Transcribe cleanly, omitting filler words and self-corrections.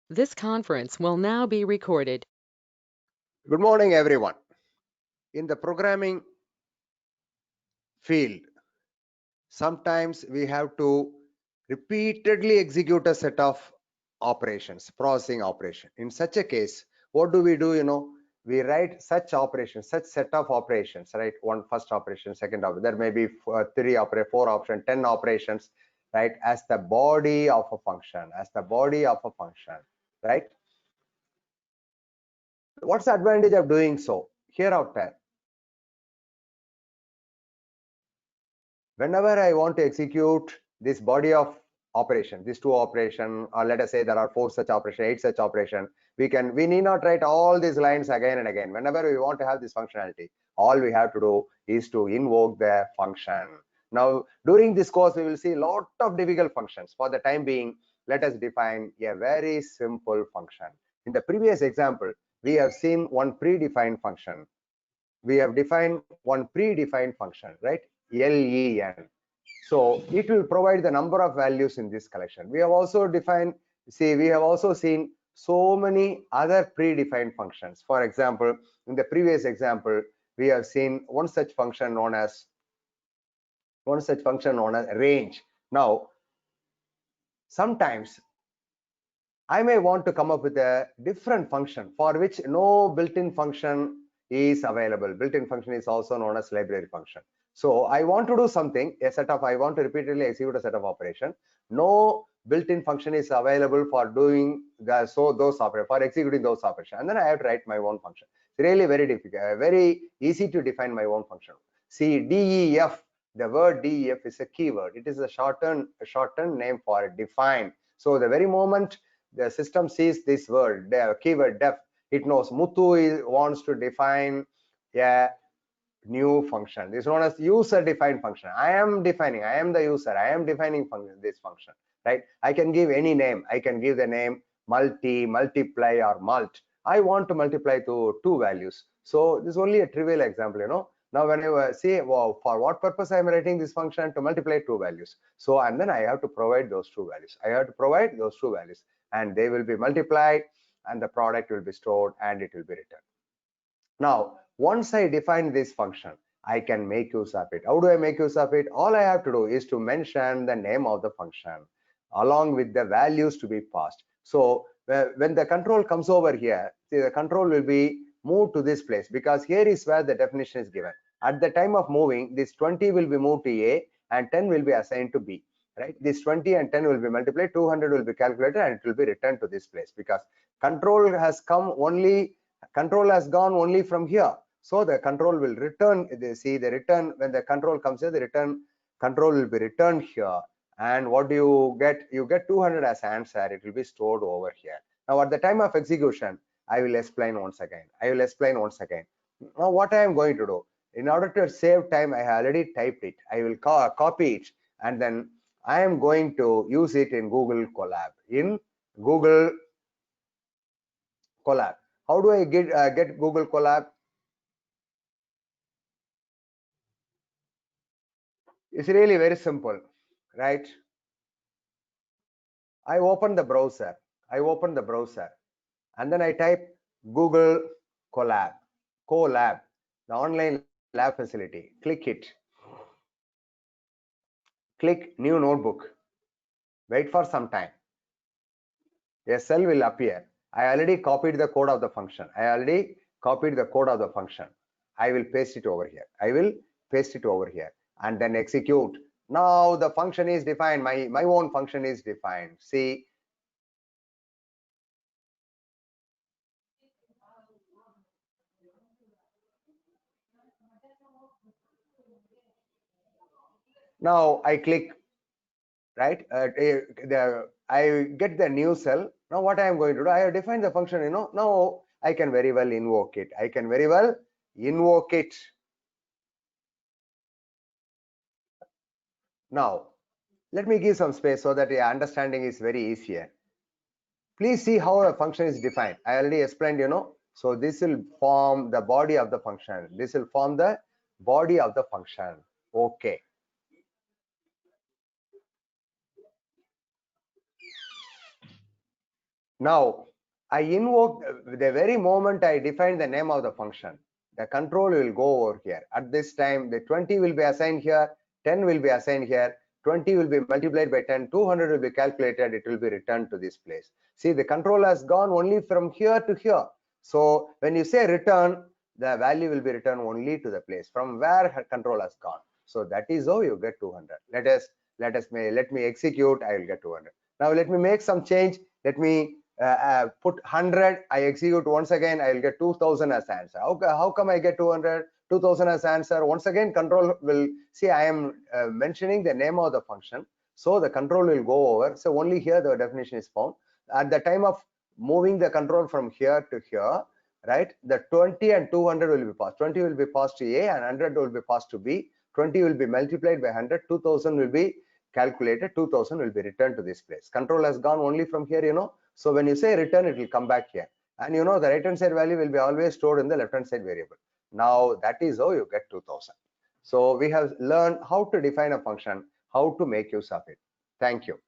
This conference will now be recorded. Good morning, everyone. In the programming field, sometimes we have to repeatedly execute a set of operations, processing operation. In such a case, what do? We write such operations, such set of operations, right? One first operation, second operation. There may be three operation, four operation, 10 operations, right? As the body of a function, right? What's the advantage of doing so? Hereafter, whenever I want to execute this body of operation, these two operation, or let us say there are four such operation, eight such operation, we need not write all these lines again and again. Whenever we want to have this functionality, all we have to do is to invoke the function. Now, during this course, we will see a lot of difficult functions. For the time being, let us define a very simple function. In the previous example, we have seen one predefined function. We have defined one predefined function, right? len. So it will provide the number of values in this collection. We have also defined, we have also seen so many other predefined functions. For example, in the previous example, we have seen one such function known as range. Now, sometimes I may want to come up with a different function for which no built-in function is available. Built-in function is also known as library function. So I want to do something, I want to repeatedly execute a set of operation. No built-in function is available for doing for executing those operations. And then I have to write my own function. It's really very difficult, very easy to define my own function. See, DEF, the word DEF is a keyword. It is a shortened name for define. So the very moment the system sees this word, the keyword def, it knows Muthu wants to define a new function. This is known as user defined function. I am the user, I am defining this function, right? I can give any name. I can give the name multiply, or mult. I want to multiply to two values. So this is only a trivial example. Now when I say, well, for what purpose I am writing this function? To multiply two values. So, and then I have to provide those two values. And they will be multiplied, and the product will be stored, and it will be returned. Now, once I define this function, I can make use of it. How do I make use of it? All I have to do is to mention the name of the function along with the values to be passed. So when the control comes over here, see, the control will be moved to this place, because here is where the definition is given. At the time of moving, this 20 will be moved to A and 10 will be assigned to B. Right? This 20 and 10 will be multiplied, 200 will be calculated, and it will be returned to this place, because control has gone only from here. So the control will return. See, the return, when the control comes here, the return control will be returned here. And what do you get? You get 200 as answer. It will be stored over here. Now at the time of execution, I will explain once again. Now what I am going to do, in order to save time, I have already typed it. I will copy it, and then I am going to use it in Google Colab. How do I get Google Colab? It's really very simple, right? I open the browser, and then I type Google Colab, the online lab facility. Click it. Click new notebook. Wait for some time. A cell will appear. I already copied the code of the function. I will paste it over here. And then execute. Now the function is defined. My own function is defined. See, now I click, right? I get the new cell. Now what I am going to do, I have defined the function. Now I can very well invoke it. Now let me give some space so that your understanding is very easier. Please see how a function is defined. I already explained. So this will form the body of the function. Okay. Now I invoke the very moment I define the name of the function, the control will go over here. At this time, the 20 will be assigned here, 10 will be assigned here, 20 will be multiplied by 10, 200 will be calculated, it will be returned to this place. See, the control has gone only from here to here. So when you say return, the value will be returned only to the place from where her control has gone. So that is how you get 200. Let me execute, I will get 200. Now let me make some change. Let me put 100, I execute once again, I will get 2000 as answer. How come I get 200? 2000 as answer. Once again, control will see I am mentioning the name of the function, so the control will go over. So only here the definition is found. At the time of moving the control from here to here, right, the 20 and 200 will be passed. 20 will be passed to A and 100 will be passed to B. 20 will be multiplied by 100. 2000 will be calculated. 2000 will be returned to this place. Control has gone only from here, you know. So when you say return, it will come back here. And you know the right hand side value will be always stored in the left hand side variable. Now that is how you get 2000. So we have learned how to define a function, how to make use of it. Thank you.